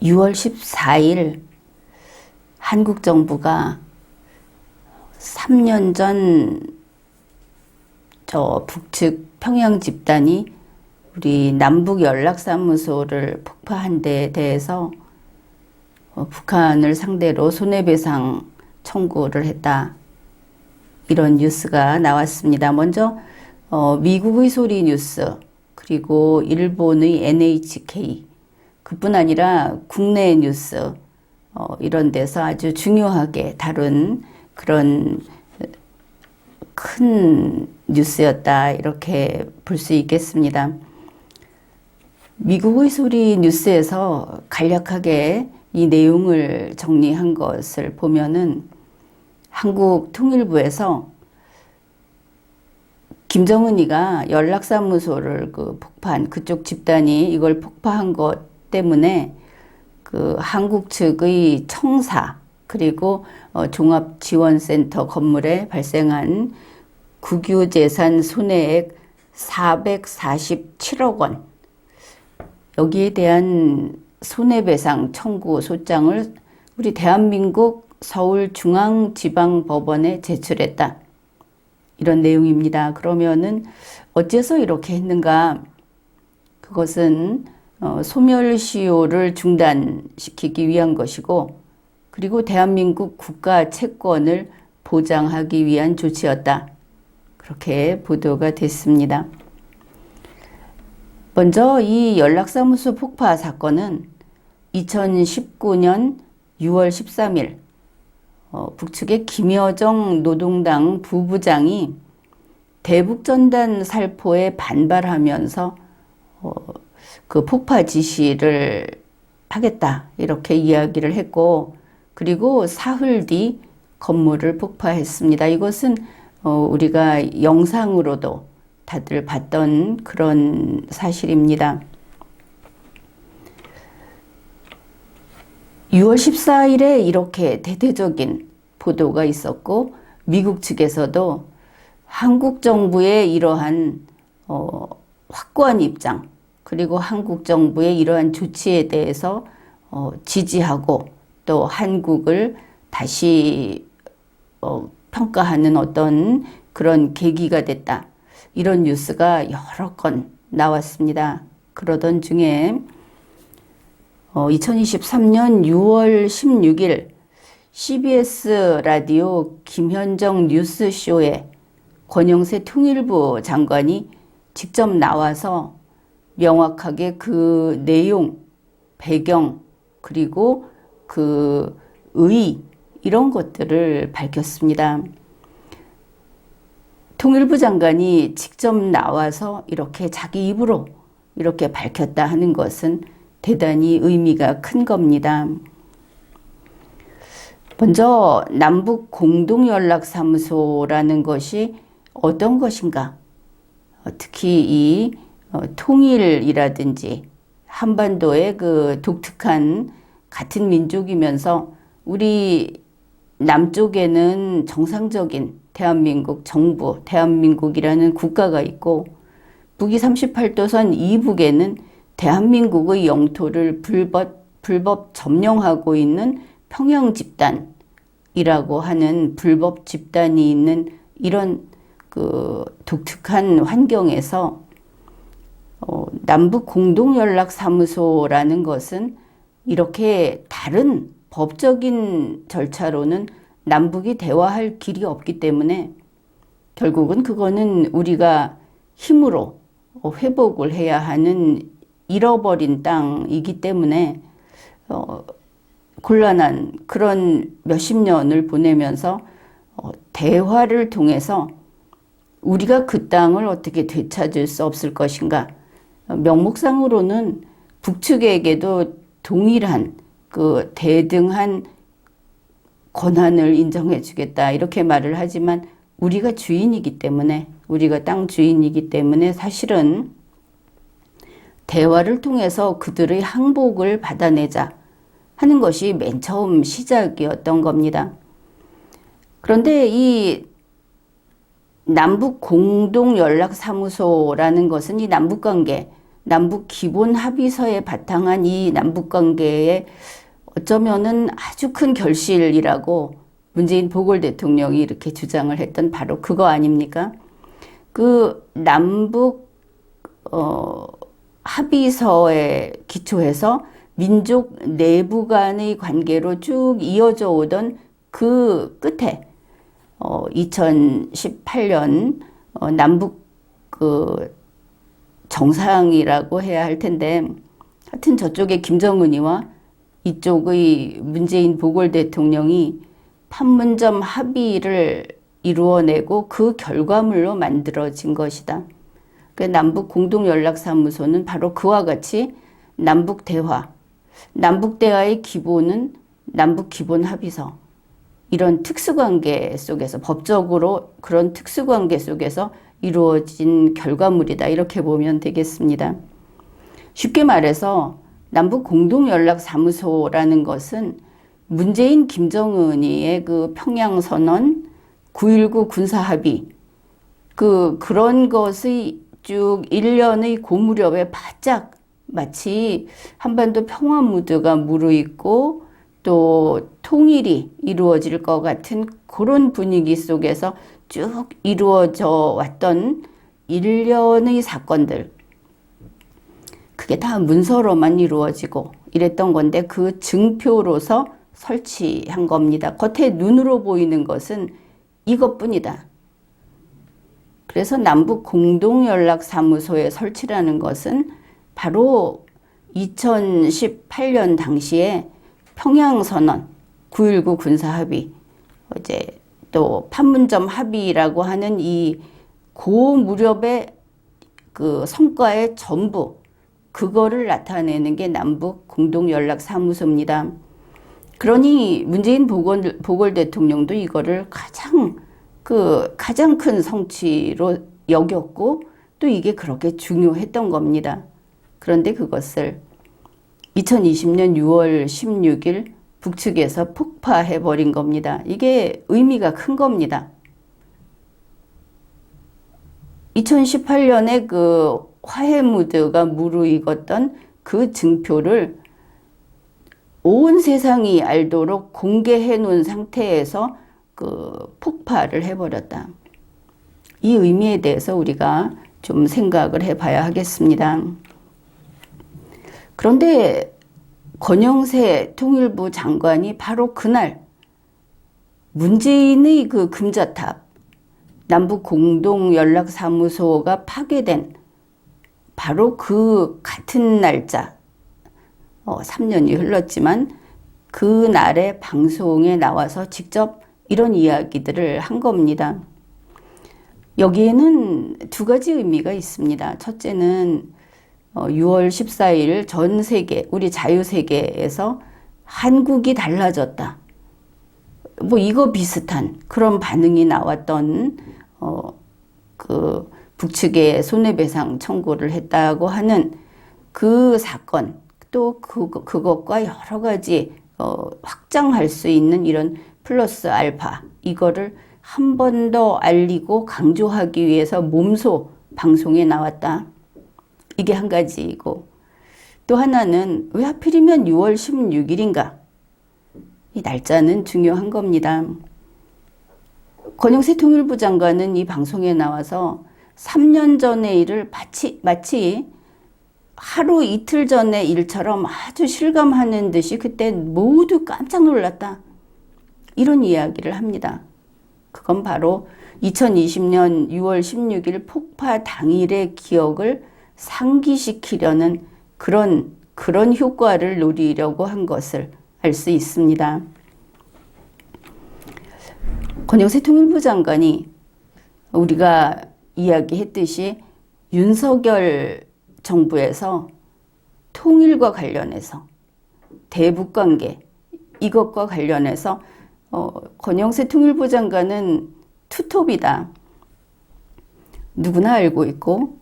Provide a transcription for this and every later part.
6월 14일 한국 정부가 3년 전 저 북측 평양 집단이 우리 남북 연락사무소를 폭파한 데에 대해서 북한을 상대로 손해배상 청구를 했다. 이런 뉴스가 나왔습니다. 먼저 미국의 소리 뉴스, 그리고 일본의 NHK, 그뿐 아니라 국내 뉴스 이런 데서 아주 중요하게 다룬 그런 큰 뉴스였다, 이렇게 볼 수 있겠습니다. 미국의 소리 뉴스에서 간략하게 이 내용을 정리한 것을 보면은 한국 통일부에서 김정은이가 연락사무소를 폭파한 그쪽 집단이 이걸 폭파한 것 때문에 한국 측의 청사, 그리고 종합지원센터 건물에 발생한 국유재산 손해액 447억 원, 여기에 대한 손해배상 청구 소장을 우리 대한민국 서울중앙지방법원에 제출했다. 이런 내용입니다. 그러면은 어째서 이렇게 했는가? 그것은 소멸시효를 중단시키기 위한 것이고, 그리고 대한민국 국가 채권을 보장하기 위한 조치였다. 그렇게 보도가 됐습니다. 먼저 이 연락사무소 폭파 사건은 2019년 6월 13일 북측의 김여정 노동당 부부장이 대북전단 살포에 반발하면서 그 폭파 지시를 하겠다, 이렇게 이야기를 했고, 그리고 사흘 뒤 건물을 폭파했습니다. 이것은 우리가 영상으로도 다들 봤던 그런 사실입니다. 6월 14일에 이렇게 대대적인 보도가 있었고, 미국 측에서도 한국 정부의 이러한 확고한 입장, 그리고 한국 정부의 이러한 조치에 대해서 지지하고, 또 한국을 다시 평가하는 어떤 그런 계기가 됐다, 이런 뉴스가 여러 건 나왔습니다. 그러던 중에 2023년 6월 16일 CBS 라디오 김현정 뉴스쇼에 권영세 통일부 장관이 직접 나와서 명확하게 그 내용, 배경, 그리고 그 의의, 이런 것들을 밝혔습니다. 통일부 장관이 직접 나와서 이렇게 자기 입으로 이렇게 밝혔다 하는 것은 대단히 의미가 큰 겁니다. 먼저 남북 공동연락사무소라는 것이 어떤 것인가? 특히 이 통일이라든지 한반도의 그 독특한 같은 민족이면서 우리 남쪽에는 정상적인 대한민국 정부, 대한민국이라는 국가가 있고, 북위 38도선 이북에는 대한민국의 영토를 불법 점령하고 있는 평양 집단이라고 하는 불법 집단이 있는 이런 그 독특한 환경에서 남북 공동연락사무소라는 것은 이렇게 다른 법적인 절차로는 남북이 대화할 길이 없기 때문에 결국은 그거는 우리가 힘으로 회복을 해야 하는 잃어버린 땅이기 때문에 곤란한 그런 몇십 년을 보내면서 대화를 통해서 우리가 그 땅을 어떻게 되찾을 수 없을 것인가. 명목상으로는 북측에게도 동일한 그 대등한 권한을 인정해 주겠다, 이렇게 말을 하지만 우리가 주인이기 때문에, 우리가 땅 주인이기 때문에 사실은 대화를 통해서 그들의 항복을 받아내자 하는 것이 맨 처음 시작이었던 겁니다. 그런데 이 남북 공동연락사무소라는 것은 이 남북관계, 남북 기본 합의서에 바탕한 이 남북 관계에 어쩌면은 아주 큰 결실이라고 문재인 보궐 대통령이 이렇게 주장을 했던 바로 그거 아닙니까? 그 남북 합의서에 기초해서 민족 내부 간의 관계로 쭉 이어져 오던 그 끝에 2018년 남북 그 정상이라고 해야 할 텐데 하여튼 저쪽에 김정은이와 이쪽의 문재인 보궐 대통령이 판문점 합의를 이루어내고 그 결과물로 만들어진 것이다. 그 남북 공동연락사무소는 바로 그와 같이 남북 대화의 기본은 남북 기본 합의서, 이런 특수관계 속에서, 법적으로 그런 특수관계 속에서 이루어진 결과물이다, 이렇게 보면 되겠습니다. 쉽게 말해서 남북 공동연락사무소라는 것은 문재인 김정은이의 그 평양선언, 9.19 군사합의, 그런 것의 쭉 1년의 고무렵에 바짝 마치 한반도 평화 무드가 무르익고 또 통일이 이루어질 것 같은 그런 분위기 속에서 쭉 이루어져 왔던 일련의 사건들, 그게 다 문서로만 이루어지고 이랬던 건데 그 증표로서 설치한 겁니다. 겉에 눈으로 보이는 것은 이것뿐이다. 그래서 남북 공동연락사무소의 설치라는 것은 바로 2018년 당시에 평양선언, 9.19 군사합의, 이제 또 판문점 합의라고 하는 이 고무렵의 그 성과의 전부, 그거를 나타내는 게 남북 공동연락사무소입니다. 그러니 문재인 보궐 대통령도 이거를 가장 큰 성취로 여겼고 또 이게 그렇게 중요했던 겁니다. 그런데 그것을 2020년 6월 16일 북측에서 폭파해버린 겁니다. 이게 의미가 큰 겁니다. 2018년에 그 화해 무드가 무르익었던 그 증표를 온 세상이 알도록 공개해 놓은 상태에서 그 폭파를 해버렸다. 이 의미에 대해서 우리가 좀 생각을 해봐야 하겠습니다. 그런데 권영세 통일부 장관이 바로 그날 문재인의 그 금자탑, 남북 공동연락사무소가 파괴된 바로 그 같은 날짜, 3년이 흘렀지만 그날의 방송에 나와서 직접 이런 이야기들을 한 겁니다. 여기에는 두 가지 의미가 있습니다. 첫째는 6월 14일 전 세계, 우리 자유세계에서 한국이 달라졌다. 뭐 이거 비슷한 그런 반응이 나왔던 그 북측에 손해배상 청구를 했다고 하는 그 사건, 또 그것과 여러 가지 확장할 수 있는 이런 플러스 알파, 이거를 한 번 더 알리고 강조하기 위해서 몸소 방송에 나왔다. 이게 한 가지이고, 또 하나는 왜 하필이면 6월 16일인가? 이 날짜는 중요한 겁니다. 권영세 통일부 장관은 이 방송에 나와서 3년 전의 일을 마치 하루 이틀 전의 일처럼 아주 실감하는 듯이 그때 모두 깜짝 놀랐다, 이런 이야기를 합니다. 그건 바로 2020년 6월 16일 폭파 당일의 기억을 상기시키려는 그런 효과를 노리려고 한 것을 알 수 있습니다. 권영세 통일부 장관이 우리가 이야기했듯이 윤석열 정부에서 통일과 관련해서, 대북관계 이것과 관련해서 권영세 통일부 장관은 투톱이다. 누구나 알고 있고,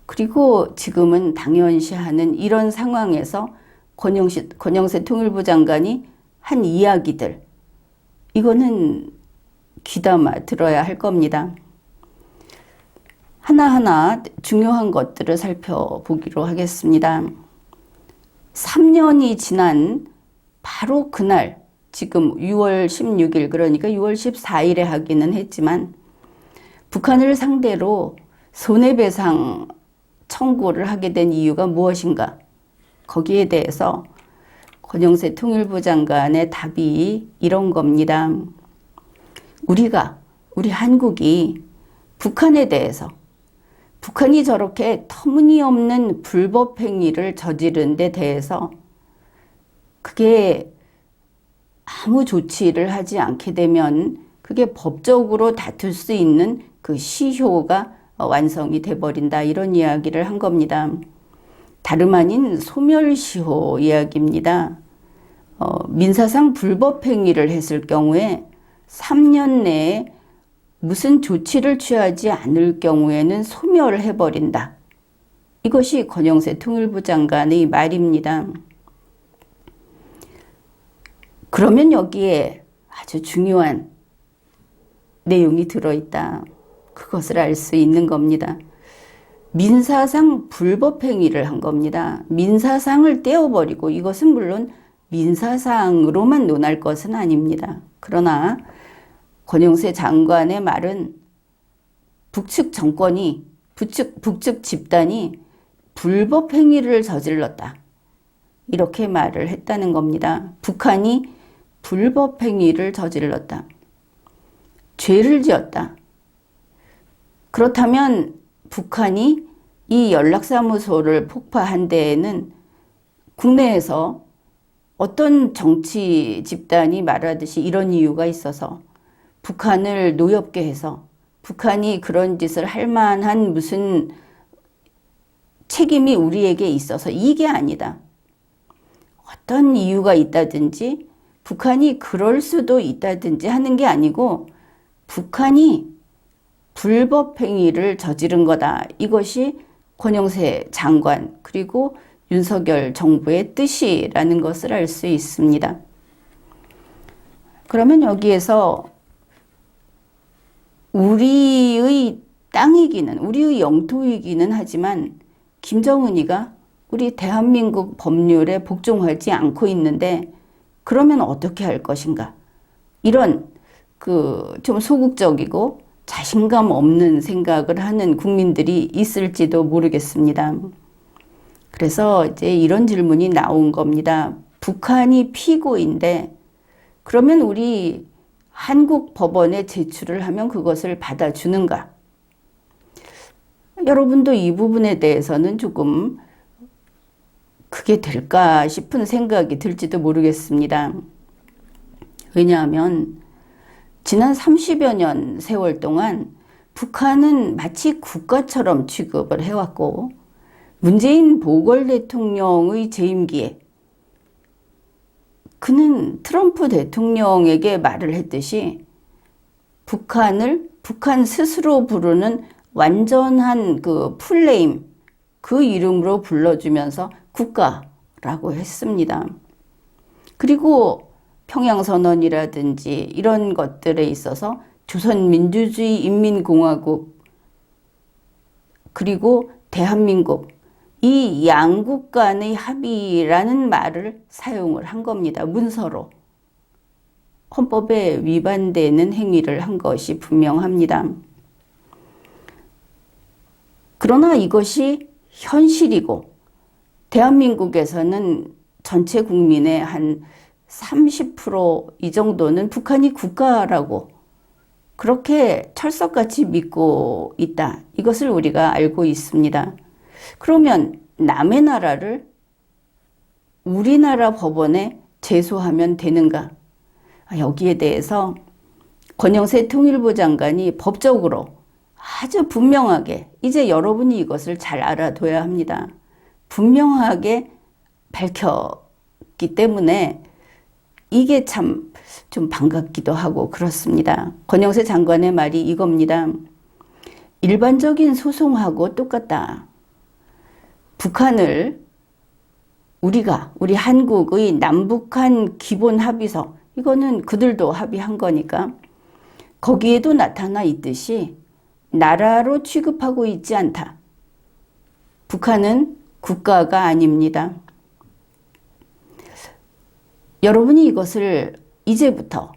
그리고 지금은 당연시하는 이런 상황에서 권영세 통일부 장관이 한 이야기들, 이거는 귀담아 들어야 할 겁니다. 하나하나 중요한 것들을 살펴보기로 하겠습니다. 3년이 지난 바로 그날, 지금 6월 16일, 그러니까 6월 14일에 하기는 했지만 북한을 상대로 손해배상 청구를 하게 된 이유가 무엇인가? 거기에 대해서 권영세 통일부 장관의 답이 이런 겁니다. 우리 한국이 북한에 대해서, 북한이 저렇게 터무니없는 불법 행위를 저지른 데 대해서 그게 아무 조치를 하지 않게 되면 그게 법적으로 다툴 수 있는 그 시효가 완성이 돼버린다, 이런 이야기를 한 겁니다. 다름 아닌 소멸시효 이야기입니다. 민사상 불법 행위를 했을 경우에 3년 내에 무슨 조치를 취하지 않을 경우에는 소멸을 해버린다. 이것이 권영세 통일부 장관의 말입니다. 그러면 여기에 아주 중요한 내용이 들어있다. 그것을 알 수 있는 겁니다. 민사상 불법 행위를 한 겁니다. 민사상을 떼어버리고, 이것은 물론 민사상으로만 논할 것은 아닙니다. 그러나 권영세 장관의 말은 북측 정권이, 북측 집단이 불법 행위를 저질렀다, 이렇게 말을 했다는 겁니다. 북한이 불법 행위를 저질렀다, 죄를 지었다. 그렇다면 북한이 이 연락사무소를 폭파한 데에는 국내에서 어떤 정치 집단이 말하듯이 이런 이유가 있어서 북한을 노엽게 해서 북한이 그런 짓을 할 만한 무슨 책임이 우리에게 있어서, 이게 아니다. 어떤 이유가 있다든지 북한이 그럴 수도 있다든지 하는 게 아니고 북한이 불법 행위를 저지른 거다. 이것이 권영세 장관 그리고 윤석열 정부의 뜻이라는 것을 알 수 있습니다. 그러면 여기에서 우리의 땅이기는, 우리의 영토이기는 하지만 김정은이가 우리 대한민국 법률에 복종하지 않고 있는데 그러면 어떻게 할 것인가? 이런 좀 소극적이고 자신감 없는 생각을 하는 국민들이 있을지도 모르겠습니다. 그래서 이제 이런 질문이 나온 겁니다. 북한이 피고인데 그러면 우리 한국 법원에 제출을 하면 그것을 받아주는가? 여러분도 이 부분에 대해서는 조금 그게 될까 싶은 생각이 들지도 모르겠습니다. 왜냐하면 지난 30여 년 세월 동안 북한은 마치 국가처럼 취급을 해왔고, 문재인 보궐 대통령의 재임기에 그는 트럼프 대통령에게 말을 했듯이 북한 스스로 부르는 완전한 그 풀네임, 그 이름으로 불러주면서 국가라고 했습니다. 그리고 평양선언이라든지 이런 것들에 있어서 조선민주주의 인민공화국 그리고 대한민국, 이 양국 간의 합의라는 말을 사용을 한 겁니다. 문서로. 헌법에 위반되는 행위를 한 것이 분명합니다. 그러나 이것이 현실이고 대한민국에서는 전체 국민의 한 30% 정도는 북한이 국가라고 그렇게 철석같이 믿고 있다. 이것을 우리가 알고 있습니다. 그러면 남의 나라를 우리나라 법원에 제소하면 되는가? 여기에 대해서 권영세 통일부 장관이 법적으로 아주 분명하게, 이제 여러분이 이것을 잘 알아둬야 합니다. 분명하게 밝혔기 때문에 이게 참 좀 반갑기도 하고 그렇습니다. 권영세 장관의 말이 이겁니다. 일반적인 소송하고 똑같다. 북한을 우리 한국의 남북한 기본 합의서, 이거는 그들도 합의한 거니까 거기에도 나타나 있듯이 나라로 취급하고 있지 않다. 북한은 국가가 아닙니다. 여러분이 이것을 이제부터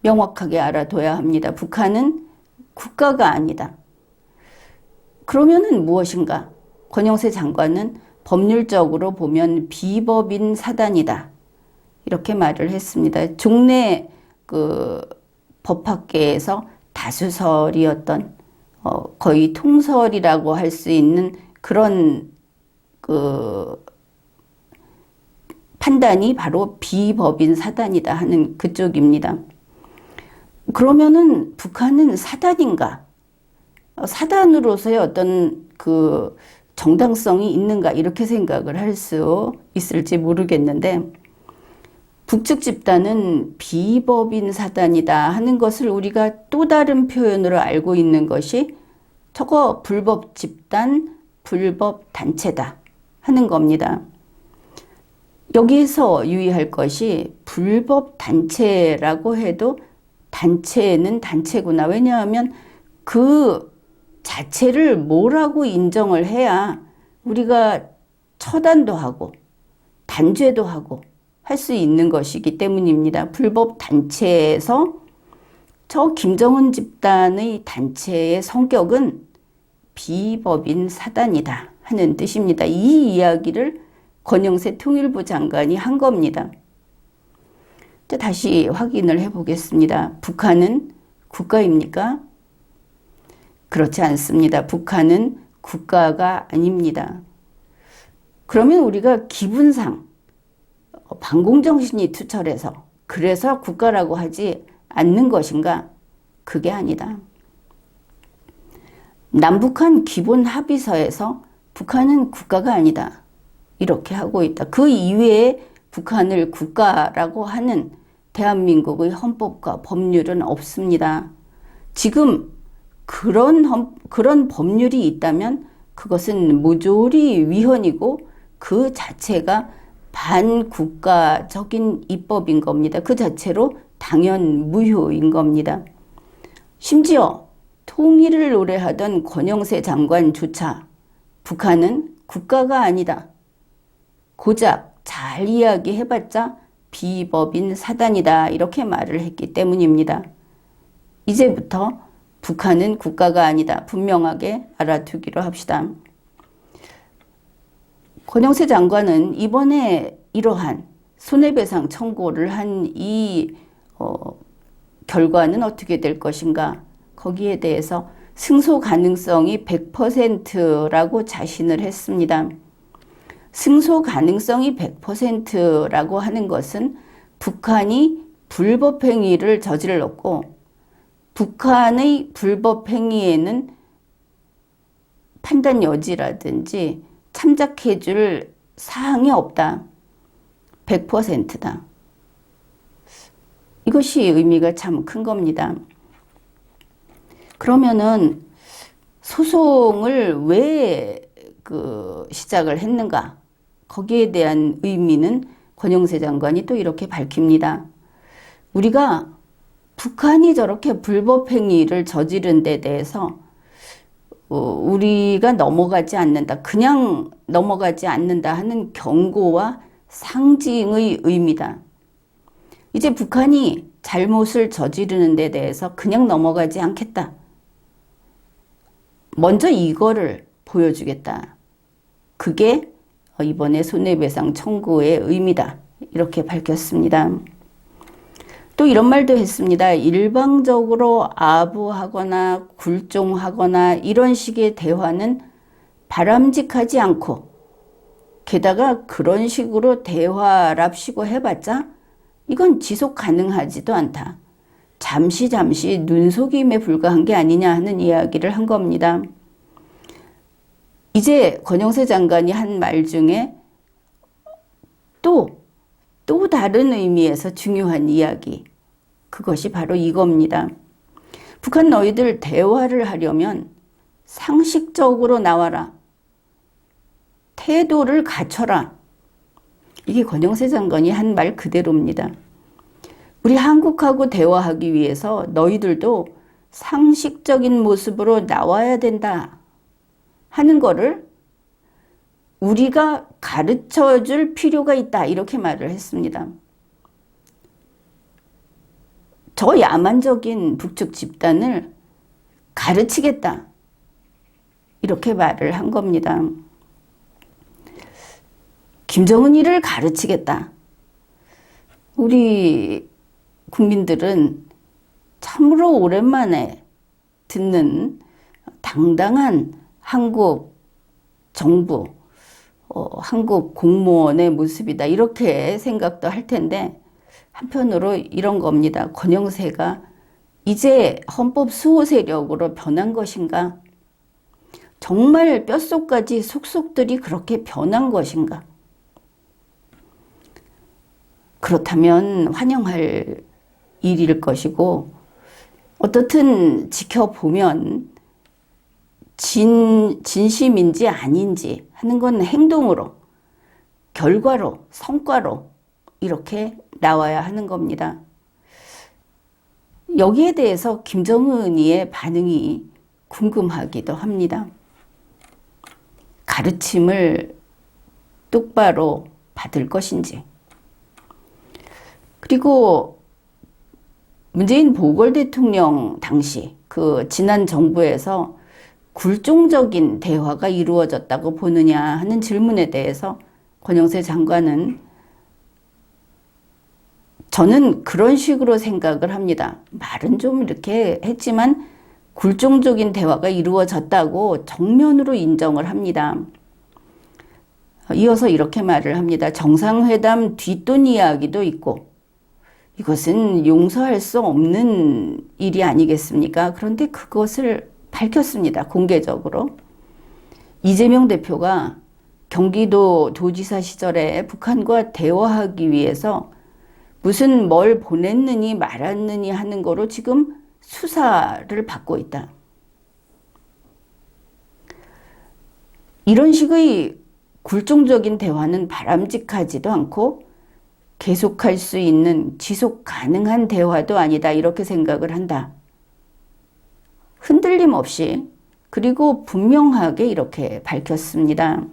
명확하게 알아둬야 합니다. 북한은 국가가 아니다. 그러면은 무엇인가? 권영세 장관은 법률적으로 보면 비법인 사단이다. 이렇게 말을 했습니다. 종래 법학계에서 다수설이었던 거의 통설이라고 할 수 있는 그런 판단이 바로 비법인 사단이다 하는 그쪽입니다. 그러면은 북한은 사단인가? 사단으로서의 어떤 정당성이 있는가? 이렇게 생각을 할 수 있을지 모르겠는데, 북측 집단은 비법인 사단이다 하는 것을 우리가 또 다른 표현으로 알고 있는 것이 저거 불법 집단, 불법 단체다 하는 겁니다. 여기에서 유의할 것이 불법 단체라고 해도 단체는 단체구나. 왜냐하면 그 자체를 뭐라고 인정을 해야 우리가 처단도 하고 단죄도 하고 할 수 있는 것이기 때문입니다. 불법 단체에서 저 김정은 집단의 단체의 성격은 비법인 사단이다 하는 뜻입니다. 이 이야기를 권영세 통일부 장관이 한 겁니다. 다시 확인을 해보겠습니다. 북한은 국가입니까? 그렇지 않습니다. 북한은 국가가 아닙니다. 그러면 우리가 기분상 반공정신이 투철해서 그래서 국가라고 하지 않는 것인가? 그게 아니다. 남북한 기본 합의서에서 북한은 국가가 아니다. 이렇게 하고 있다. 그 이외에 북한을 국가라고 하는 대한민국의 헌법과 법률은 없습니다. 지금 그런 법률이 있다면 그것은 모조리 위헌이고 그 자체가 반국가적인 입법인 겁니다. 그 자체로 당연 무효인 겁니다. 심지어 통일을 노래하던 권영세 장관조차 북한은 국가가 아니다. 고작 잘 이야기해봤자 비법인 사단이다. 이렇게 말을 했기 때문입니다. 이제부터 북한은 국가가 아니다. 분명하게 알아두기로 합시다. 권영세 장관은 이번에 이러한 손해배상 청구를 한 이 결과는 어떻게 될 것인가? 거기에 대해서 승소 가능성이 100%라고 자신을 했습니다. 승소 가능성이 100%라고 하는 것은 북한이 불법 행위를 저질렀고 북한의 불법 행위에는 판단 여지라든지 참작해줄 사항이 없다. 100%다. 이것이 의미가 참 큰 겁니다. 그러면은 소송을 왜 시작을 했는가? 거기에 대한 의미는 권영세 장관이 또 이렇게 밝힙니다. 우리가 북한이 저렇게 불법 행위를 저지른 데 대해서 우리가 넘어가지 않는다. 그냥 넘어가지 않는다 하는 경고와 상징의 의미다. 이제 북한이 잘못을 저지르는 데 대해서 그냥 넘어가지 않겠다. 먼저 이거를 보여주겠다. 그게 이번에 손해배상 청구의 의미다. 이렇게 밝혔습니다. 또 이런 말도 했습니다. 일방적으로 아부하거나 굴종하거나 이런 식의 대화는 바람직하지 않고 게다가 그런 식으로 대화랍시고 해봤자 이건 지속 가능하지도 않다. 잠시 눈속임에 불과한 게 아니냐 하는 이야기를 한 겁니다. 이제 권영세 장관이 한 말 중에 또 다른 의미에서 중요한 이야기, 그것이 바로 이겁니다. 북한 너희들 대화를 하려면 상식적으로 나와라. 태도를 갖춰라. 이게 권영세 장관이 한 말 그대로입니다. 우리 한국하고 대화하기 위해서 너희들도 상식적인 모습으로 나와야 된다 하는 거를 우리가 가르쳐 줄 필요가 있다. 이렇게 말을 했습니다. 저 야만적인 북측 집단을 가르치겠다. 이렇게 말을 한 겁니다. 김정은이를 가르치겠다. 우리 국민들은 참으로 오랜만에 듣는 당당한 한국 정부, 한국 공무원의 모습이다. 이렇게 생각도 할 텐데 한편으로 이런 겁니다. 권영세가 이제 헌법 수호 세력으로 변한 것인가? 정말 뼛속까지 속속들이 그렇게 변한 것인가? 그렇다면 환영할 일일 것이고 어떻든 지켜보면 진심인지 아닌지 하는 건 행동으로, 결과로, 성과로 이렇게 나와야 하는 겁니다. 여기에 대해서 김정은이의 반응이 궁금하기도 합니다. 가르침을 똑바로 받을 것인지. 그리고 문재인 보궐 대통령 당시 그 지난 정부에서 굴종적인 대화가 이루어졌다고 보느냐 하는 질문에 대해서 권영세 장관은 저는 그런 식으로 생각을 합니다. 말은 좀 이렇게 했지만 굴종적인 대화가 이루어졌다고 정면으로 인정을 합니다. 이어서 이렇게 말을 합니다. 정상회담 뒷돈 이야기도 있고 이것은 용서할 수 없는 일이 아니겠습니까? 그런데 그것을 밝혔습니다. 공개적으로. 이재명 대표가 경기도 도지사 시절에 북한과 대화하기 위해서 무슨 뭘 보냈느니 말았느니 하는 거로 지금 수사를 받고 있다. 이런 식의 굴종적인 대화는 바람직하지도 않고 계속할 수 있는 지속 가능한 대화도 아니다. 이렇게 생각을 한다. 흔들림 없이 그리고 분명하게 이렇게 밝혔습니다.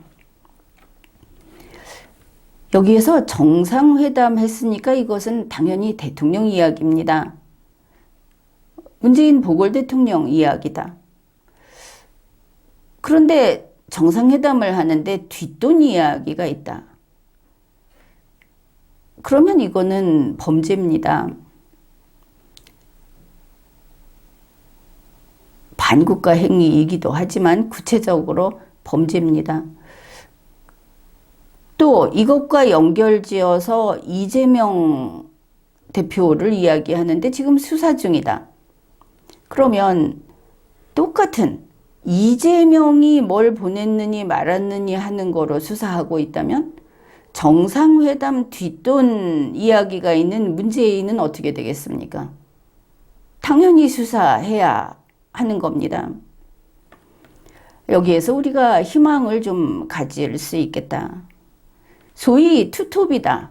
여기에서 정상회담 했으니까 이것은 당연히 대통령 이야기입니다. 문재인 보궐 대통령 이야기다. 그런데 정상회담을 하는데 뒷돈 이야기가 있다. 그러면 이거는 범죄입니다. 반국가 행위이기도 하지만 구체적으로 범죄입니다. 또 이것과 연결지어서 이재명 대표를 이야기하는데 지금 수사 중이다. 그러면 똑같은 이재명이 뭘 보냈느니 말았느니 하는 거로 수사하고 있다면 정상회담 뒷돈 이야기가 있는 문재인은 어떻게 되겠습니까? 당연히 수사해야 하는 겁니다. 여기에서 우리가 희망을 좀 가질 수 있겠다. 소위 투톱이다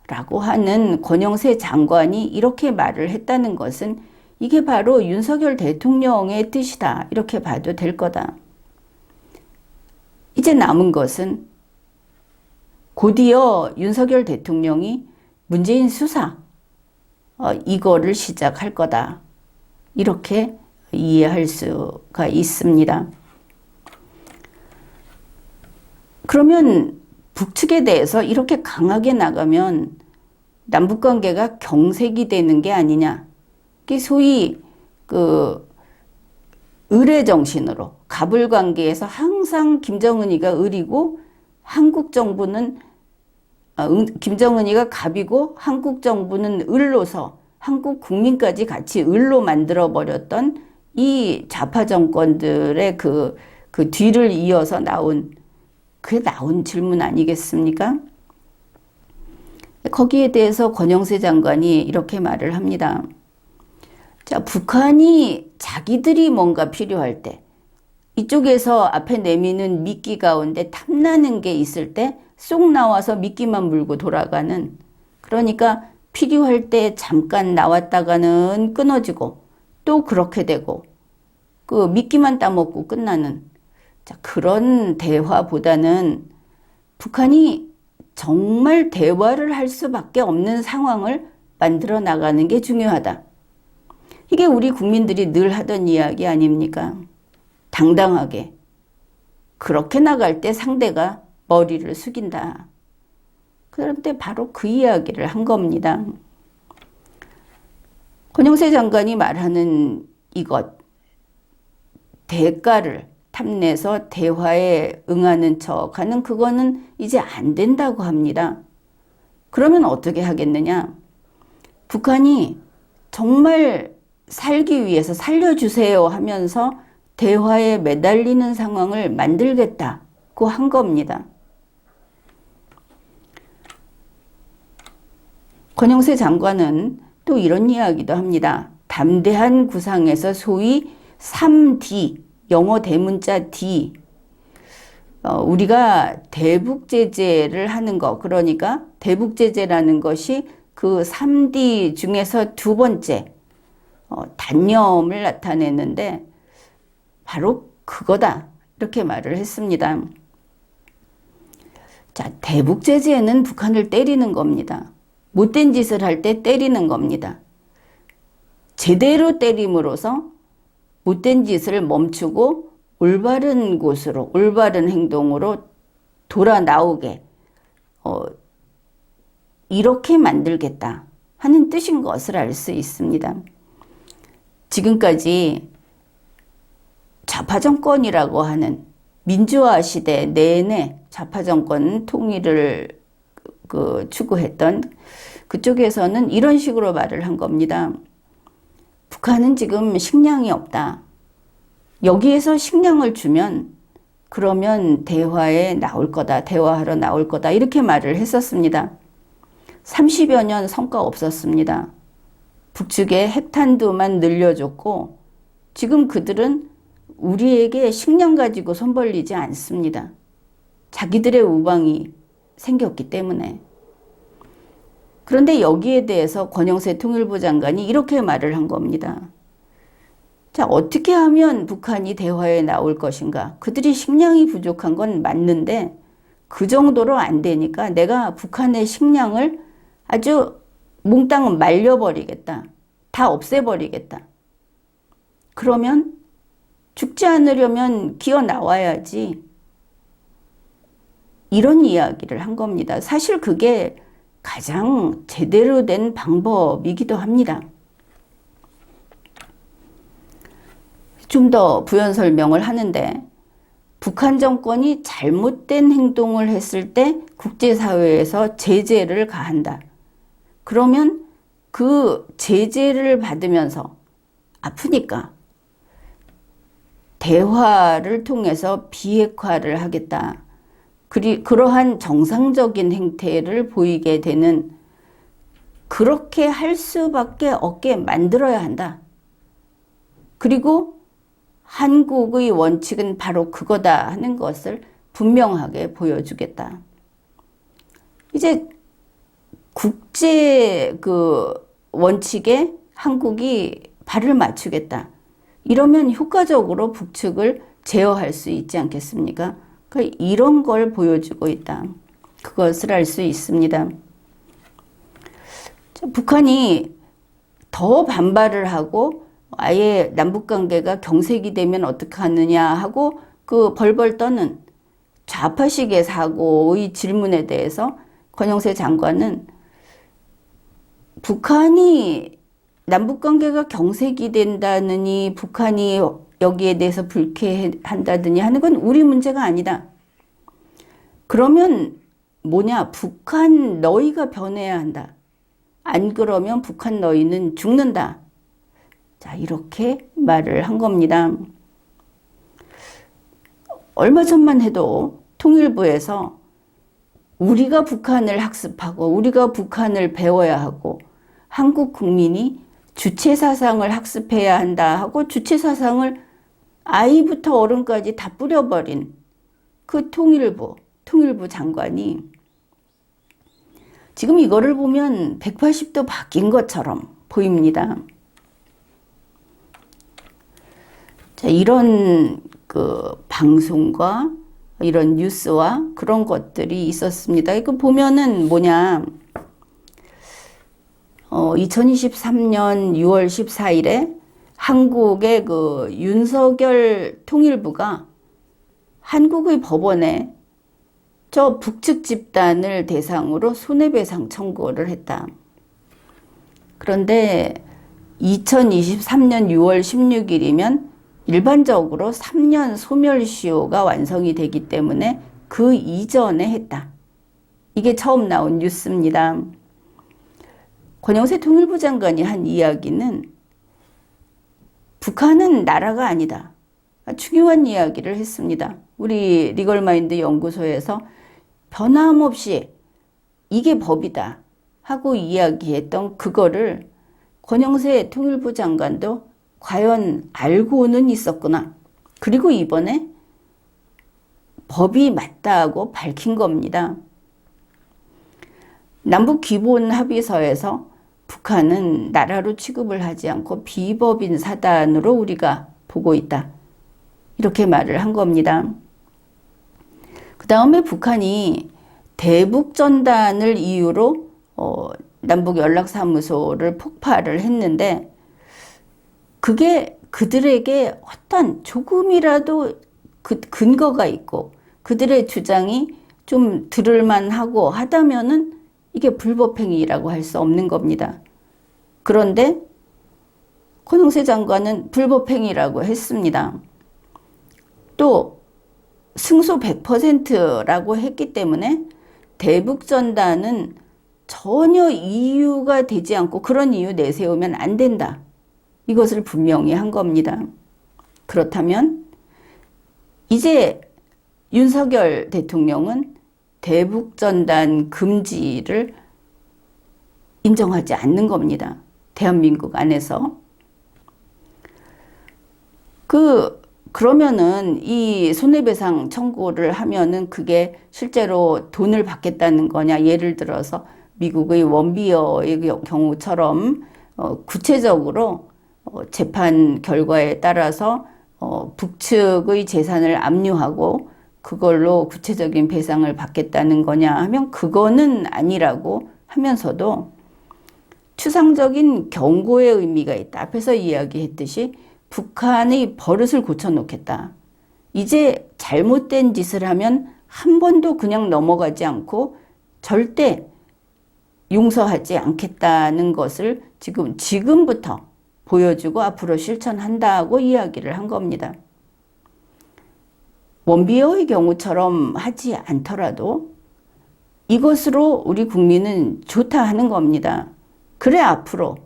라고 하는 권영세 장관이 이렇게 말을 했다는 것은 이게 바로 윤석열 대통령의 뜻이다. 이렇게 봐도 될 거다. 이제 남은 것은 곧이어 윤석열 대통령이 문재인 수사 이거를 시작할 거다. 이렇게 이해할 수가 있습니다. 그러면 북측에 대해서 이렇게 강하게 나가면 남북관계가 경색이 되는 게 아니냐. 소위 을의 정신으로 갑을관계에서 항상 김정은이가 을이고 한국 정부는 김정은이가 갑이고 한국 정부는 을로서 한국 국민까지 같이 을로 만들어 버렸던 이 좌파 정권들의 그 뒤를 이어서 나온 질문 아니겠습니까? 거기에 대해서 권영세 장관이 이렇게 말을 합니다. 자, 북한이 자기들이 뭔가 필요할 때 이쪽에서 앞에 내미는 미끼 가운데 탐나는 게 있을 때 쏙 나와서 미끼만 물고 돌아가는, 그러니까 필요할 때 잠깐 나왔다가는 끊어지고 또 그렇게 되고 그 미끼만 따먹고 끝나는 자, 그런 대화보다는 북한이 정말 대화를 할 수밖에 없는 상황을 만들어 나가는 게 중요하다. 이게 우리 국민들이 늘 하던 이야기 아닙니까? 당당하게. 그렇게 나갈 때 상대가 머리를 숙인다. 그런데 바로 그 이야기를 한 겁니다. 권영세 장관이 말하는 이것, 대가를 탐내서 대화에 응하는 척하는 그거는 이제 안 된다고 합니다. 그러면 어떻게 하겠느냐? 북한이 정말 살기 위해서 살려주세요 하면서 대화에 매달리는 상황을 만들겠다고 한 겁니다. 권영세 장관은 또 이런 이야기도 합니다. 담대한 구상에서 소위 3D, 영어 대문자 D, 우리가 대북 제재를 하는 거, 그러니까 대북 제재라는 것이 그 3D 중에서 두 번째 단념을 나타내는데 바로 그거다 이렇게 말을 했습니다. 자, 대북 제재는 북한을 때리는 겁니다. 못된 짓을 할 때 때리는 겁니다. 제대로 때림으로써 못된 짓을 멈추고 올바른 곳으로, 올바른 행동으로 돌아 나오게 이렇게 만들겠다 하는 뜻인 것을 알 수 있습니다. 지금까지 좌파 정권이라고 하는 민주화 시대 내내 좌파 정권 통일을 추구했던 그쪽에서는 이런 식으로 말을 한 겁니다. 북한은 지금 식량이 없다. 여기에서 식량을 주면 그러면 대화에 나올 거다. 대화하러 나올 거다. 이렇게 말을 했었습니다. 30여 년 성과 없었습니다. 북측에 핵탄두만 늘려줬고 지금 그들은 우리에게 식량 가지고 손 벌리지 않습니다. 자기들의 우방이 생겼기 때문에. 그런데 여기에 대해서 권영세 통일부 장관이 이렇게 말을 한 겁니다. 자, 어떻게 하면 북한이 대화에 나올 것인가? 그들이 식량이 부족한 건 맞는데 그 정도로 안 되니까 내가 북한의 식량을 아주 몽땅 말려버리겠다. 다 없애버리겠다. 그러면 죽지 않으려면 기어 나와야지. 이런 이야기를 한 겁니다. 사실 그게 가장 제대로 된 방법이기도 합니다. 좀 더 부연 설명을 하는데 북한 정권이 잘못된 행동을 했을 때 국제사회에서 제재를 가한다. 그러면 그 제재를 받으면서 아프니까 대화를 통해서 비핵화를 하겠다. 그러한 정상적인 행태를 보이게 되는 그렇게 할 수밖에 없게 만들어야 한다. 그리고 한국의 원칙은 바로 그거다 하는 것을 분명하게 보여주겠다. 이제 국제 원칙에 한국이 발을 맞추겠다. 이러면 효과적으로 북측을 제어할 수 있지 않겠습니까? 그러니까 이런 걸 보여주고 있다. 그것을 알 수 있습니다. 북한이 더 반발을 하고 아예 남북관계가 경색이 되면 어떡하느냐 하고 그 벌벌 떠는 좌파식의 사고의 질문에 대해서 권영세 장관은 북한이 남북관계가 경색이 된다느니 북한이 여기에 대해서 불쾌한다더니 하는 건 우리 문제가 아니다. 그러면 뭐냐? 북한 너희가 변해야 한다. 안 그러면 북한 너희는 죽는다. 자, 이렇게 말을 한 겁니다. 얼마 전만 해도 통일부에서 우리가 북한을 학습하고 우리가 북한을 배워야 하고 한국 국민이 주체사상을 학습해야 한다 하고 주체사상을 아이부터 어른까지 다 뿌려버린 그 통일부 장관이 지금 이거를 보면 180도 바뀐 것처럼 보입니다. 자, 이런 그 방송과 이런 뉴스와 그런 것들이 있었습니다. 이거 보면은 뭐냐, 2023년 6월 14일에 한국의 그 윤석열 통일부가 한국의 법원에 저 북측 집단을 대상으로 손해배상 청구를 했다. 그런데 2023년 6월 16일이면 일반적으로 3년 소멸시효가 완성이 되기 때문에 그 이전에 했다. 이게 처음 나온 뉴스입니다. 권영세 통일부 장관이 한 이야기는 북한은 나라가 아니다. 중요한 이야기를 했습니다. 우리 리걸마인드 연구소에서 변함없이 이게 법이다 하고 이야기했던 그거를 권영세 통일부 장관도 과연 알고는 있었구나. 그리고 이번에 법이 맞다고 밝힌 겁니다. 남북기본합의서에서 북한은 나라로 취급을 하지 않고 비법인 사단으로 우리가 보고 있다. 이렇게 말을 한 겁니다. 그 다음에 북한이 대북전단을 이유로 남북연락사무소를 폭파를 했는데 그게 그들에게 어떤 조금이라도 근거가 있고 그들의 주장이 좀 들을만하고 하다면은 이게 불법행위라고 할 수 없는 겁니다. 그런데 권영세 장관은 불법행위라고 했습니다. 또 승소 100%라고 했기 때문에 대북전단은 전혀 이유가 되지 않고 그런 이유 내세우면 안 된다. 이것을 분명히 한 겁니다. 그렇다면 이제 윤석열 대통령은 대북전단 금지를 인정하지 않는 겁니다. 대한민국 안에서. 그러면은 이 손해배상 청구를 하면은 그게 실제로 돈을 받겠다는 거냐. 예를 들어서 미국의 원비어의 경우처럼 구체적으로 재판 결과에 따라서 북측의 재산을 압류하고 그걸로 구체적인 배상을 받겠다는 거냐 하면 그거는 아니라고 하면서도 추상적인 경고의 의미가 있다. 앞에서 이야기했듯이 북한의 버릇을 고쳐놓겠다. 이제 잘못된 짓을 하면 한 번도 그냥 넘어가지 않고 절대 용서하지 않겠다는 것을 지금부터 보여주고 앞으로 실천한다고 이야기를 한 겁니다. 원비어의 경우처럼 하지 않더라도 이것으로 우리 국민은 좋다 하는 겁니다. 그래 앞으로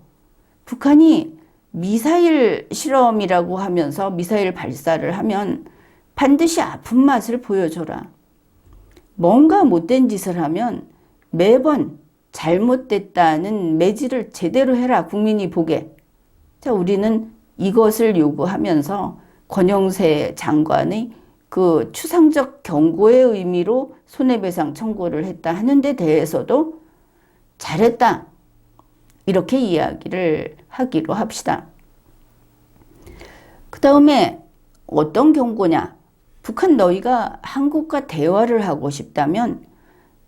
북한이 미사일 실험이라고 하면서 미사일 발사를 하면 반드시 아픈 맛을 보여줘라. 뭔가 못된 짓을 하면 매번 잘못됐다는 매질을 제대로 해라. 국민이 보게. 자, 우리는 이것을 요구하면서 권영세 장관의 그 추상적 경고의 의미로 손해배상 청구를 했다 하는 데 대해서도 잘했다. 이렇게 이야기를 하기로 합시다. 그 다음에 어떤 경고냐? 북한 너희가 한국과 대화를 하고 싶다면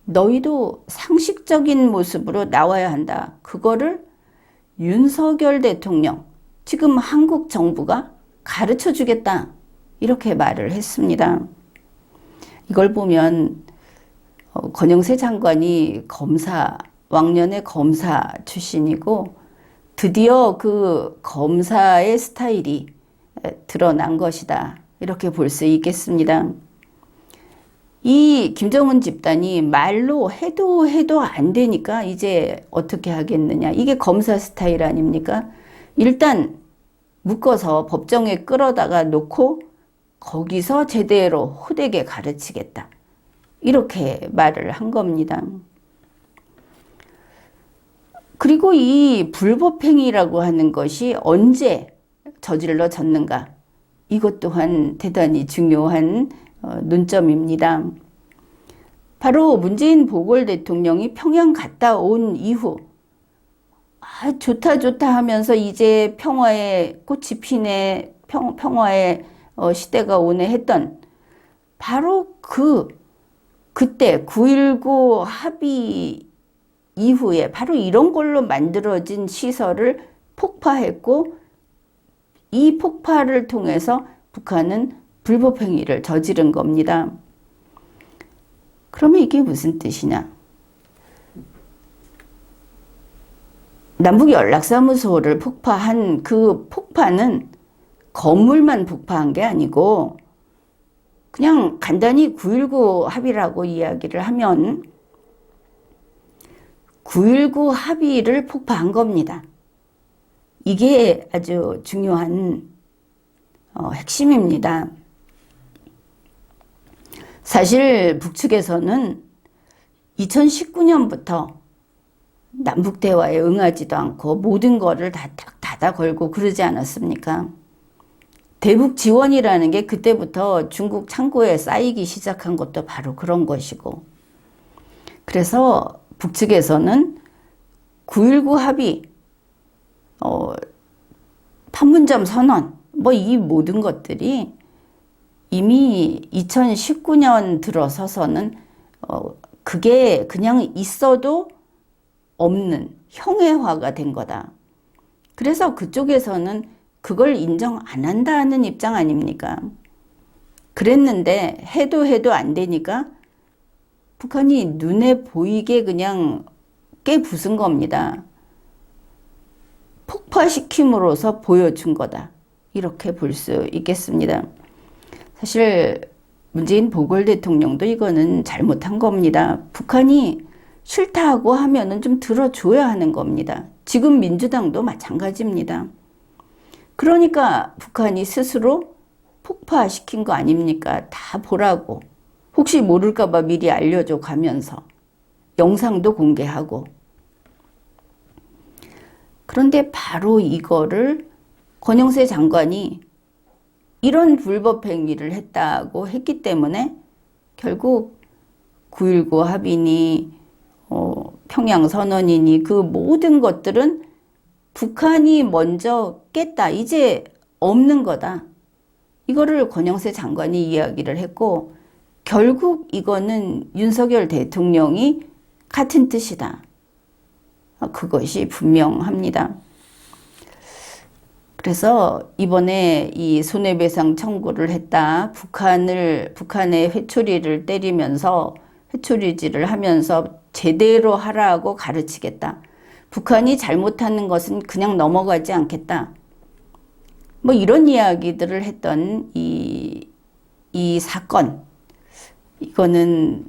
너희도 상식적인 모습으로 나와야 한다. 그거를 윤석열 대통령, 지금 한국 정부가 가르쳐 주겠다. 이렇게 말을 했습니다. 이걸 보면 권영세 장관이 왕년의 검사 출신이고 드디어 그 검사의 스타일이 드러난 것이다. 이렇게 볼 수 있겠습니다. 이 김정은 집단이 말로 해도 안 되니까 이제 어떻게 하겠느냐. 이게 검사 스타일 아닙니까? 일단 묶어서 법정에 끌어다가 놓고 거기서 제대로 호되게 가르치겠다. 이렇게 말을 한 겁니다. 그리고 이 불법행위라고 하는 것이 언제 저질러졌는가? 이것 또한 대단히 중요한 논점입니다. 바로 문재인 보궐 대통령이 평양 갔다 온 이후 좋다 하면서 이제 평화의 꽃이 피네, 평화의 시대가 오네 했던 바로 그때 9.19 합의 이후에 바로 이런 걸로 만들어진 시설을 폭파했고, 이 폭파를 통해서 북한은 불법 행위를 저지른 겁니다. 그러면 이게 무슨 뜻이냐? 남북연락사무소를 폭파한 그 폭파는 건물만 폭파한 게 아니고 그냥 간단히 9.19 합의라고 이야기를 하면 9.19 합의를 폭파한 겁니다. 이게 아주 중요한 핵심입니다. 사실 북측에서는 2019년부터 남북 대화에 응하지도 않고 모든 거를 다 닫아 걸고 그러지 않았습니까? 대북 지원이라는 게 그때부터 중국 창고에 쌓이기 시작한 것도 바로 그런 것이고, 그래서 북측에서는 9.19 합의, 판문점 선언, 뭐 이 모든 것들이 이미 2019년 들어서서는 그게 그냥 있어도 없는 형해화가 된 거다. 그래서 그쪽에서는 그걸 인정 안 한다는 입장 아닙니까? 그랬는데 해도 안 되니까 북한이 눈에 보이게 그냥 깨부순 겁니다. 폭파시킴으로써 보여준 거다. 이렇게 볼 수 있겠습니다. 사실 문재인 보궐 대통령도 이거는 잘못한 겁니다. 북한이 싫다고 하면은 좀 들어줘야 하는 겁니다. 지금 민주당도 마찬가지입니다. 그러니까 북한이 스스로 폭파시킨 거 아닙니까? 다 보라고. 혹시 모를까봐 미리 알려줘 가면서 영상도 공개하고. 그런데 바로 이거를 권영세 장관이 이런 불법 행위를 했다고 했기 때문에 결국 9.19 합의니 평양선언이니 그 모든 것들은 북한이 먼저 깼다. 이제 없는 거다. 이거를 권영세 장관이 이야기를 했고, 결국 이거는 윤석열 대통령이 같은 뜻이다. 그것이 분명합니다. 그래서 이번에 이 손해배상 청구를 했다. 북한의 회초리를 때리면서 회초리질을 하면서 제대로 하라고 가르치겠다. 북한이 잘못하는 것은 그냥 넘어가지 않겠다. 뭐 이런 이야기들을 했던 이 사건, 이거는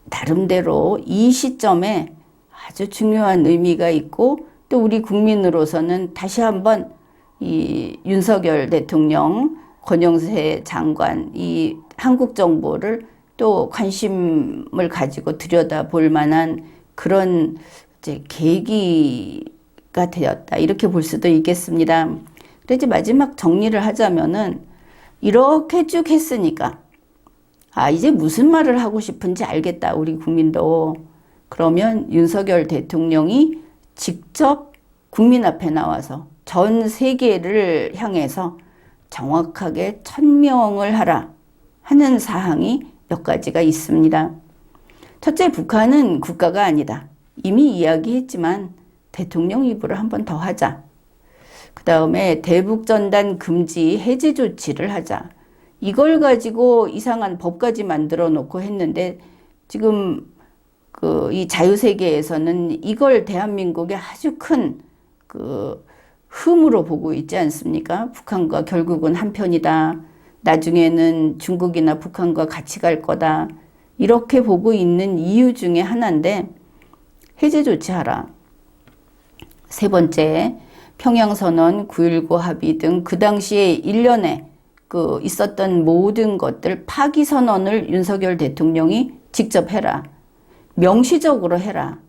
나름대로 이 시점에 아주 중요한 의미가 있고, 또 우리 국민으로서는 다시 한번 이 윤석열 대통령, 권영세 장관, 이 한국 정보를 또 관심을 가지고 들여다볼 만한 그런 이제 계기가 되었다. 이렇게 볼 수도 있겠습니다. 그래서 이제 마지막 정리를 하자면은 이렇게 쭉 했으니까 이제 무슨 말을 하고 싶은지 알겠다. 우리 국민도. 그러면 윤석열 대통령이 직접 국민 앞에 나와서 전 세계를 향해서 정확하게 천명을 하라 하는 사항이 몇 가지가 있습니다. 첫째, 북한은 국가가 아니다. 이미 이야기했지만 대통령 입으로 한 번 더 하자. 그 다음에 대북전단 금지 해제 조치를 하자. 이걸 가지고 이상한 법까지 만들어 놓고 했는데 지금 이 자유세계에서는 이걸 대한민국의 아주 큰 흠으로 보고 있지 않습니까? 북한과 결국은 한편이다. 나중에는 중국이나 북한과 같이 갈 거다. 이렇게 보고 있는 이유 중에 하나인데 해제 조치하라. 세 번째, 평양선언, 9.19 합의 등 그 당시에 일련에 있었던 모든 것들 파기선언을 윤석열 대통령이 직접 해라. 명시적으로 해라.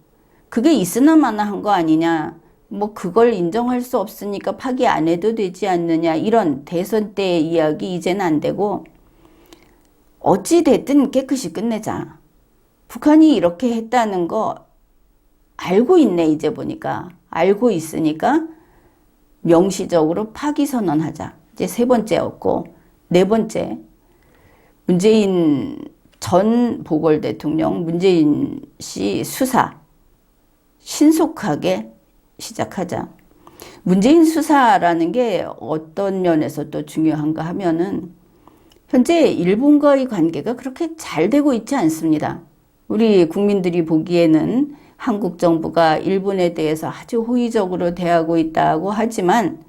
그게 있으나 마나 한 거 아니냐. 뭐 그걸 인정할 수 없으니까 파기 안 해도 되지 않느냐. 이런 대선 때의 이야기 이제는 안 되고 어찌 됐든 깨끗이 끝내자. 북한이 이렇게 했다는 거 알고 있네. 이제 보니까. 알고 있으니까 명시적으로 파기 선언하자. 이제 세 번째였고, 네 번째, 문재인 전 보궐 대통령 문재인 씨 수사 신속하게 시작하자. 문재인 수사라는 게 어떤 면에서 또 중요한가 하면은 현재 일본과의 관계가 그렇게 잘 되고 있지 않습니다. 우리 국민들이 보기에는 한국 정부가 일본에 대해서 아주 호의적으로 대하고 있다고 하지만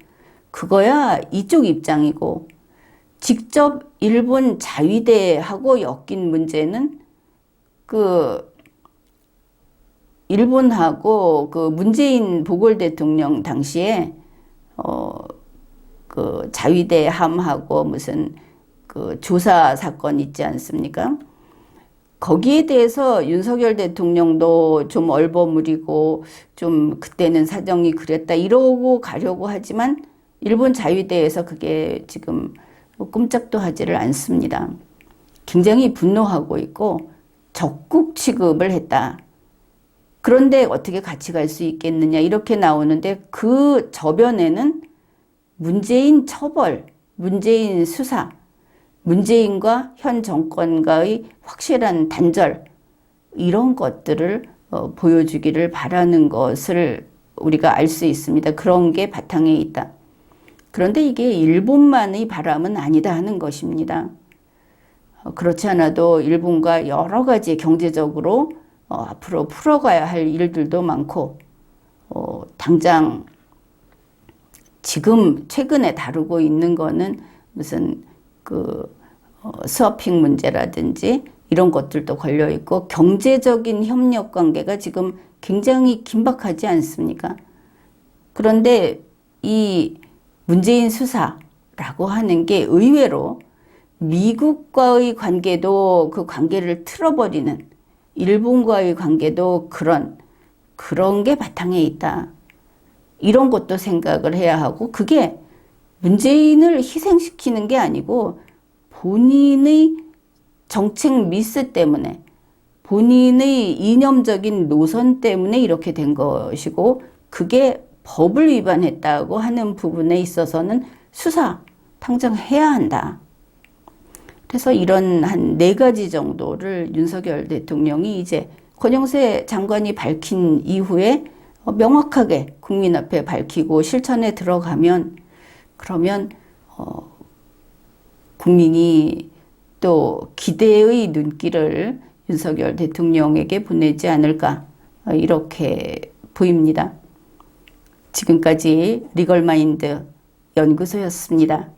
그거야 이쪽 입장이고 직접 일본 자위대하고 엮인 문제는 그 일본하고 그 문재인 보궐 대통령 당시에 그 자위대 함하고 무슨 그 조사 사건 있지 않습니까? 거기에 대해서 윤석열 대통령도 좀 얼버무리고 좀 그때는 사정이 그랬다 이러고 가려고 하지만 일본 자위대에서 그게 지금 꼼짝도 하지를 않습니다. 굉장히 분노하고 있고 적국 취급을 했다. 그런데 어떻게 같이 갈 수 있겠느냐 이렇게 나오는데 그 저변에는 문재인 처벌, 문재인 수사, 문재인과 현 정권과의 확실한 단절 이런 것들을 보여주기를 바라는 것을 우리가 알 수 있습니다. 그런 게 바탕에 있다. 그런데 이게 일본만의 바람은 아니다 하는 것입니다. 그렇지 않아도 일본과 여러 가지 경제적으로 앞으로 풀어가야 할 일들도 많고 당장 지금 최근에 다루고 있는 거는 무슨 그 스와핑 문제라든지 이런 것들도 걸려 있고 경제적인 협력 관계가 지금 굉장히 긴박하지 않습니까? 그런데 이 문재인 수사라고 하는 게 의외로 미국과의 관계도 그 관계를 틀어버리는 일본과의 관계도 그런 게 바탕에 있다. 이런 것도 생각을 해야 하고 그게 문재인을 희생시키는 게 아니고 본인의 정책 미스 때문에 본인의 이념적인 노선 때문에 이렇게 된 것이고 그게 법을 위반했다고 하는 부분에 있어서는 수사 당장 해야 한다. 그래서 이런 한 4가지 정도를 윤석열 대통령이 이제 권영세 장관이 밝힌 이후에 명확하게 국민 앞에 밝히고 실천에 들어가면 그러면 국민이 또 기대의 눈길을 윤석열 대통령에게 보내지 않을까 이렇게 보입니다. 지금까지 리걸마인드 연구소였습니다.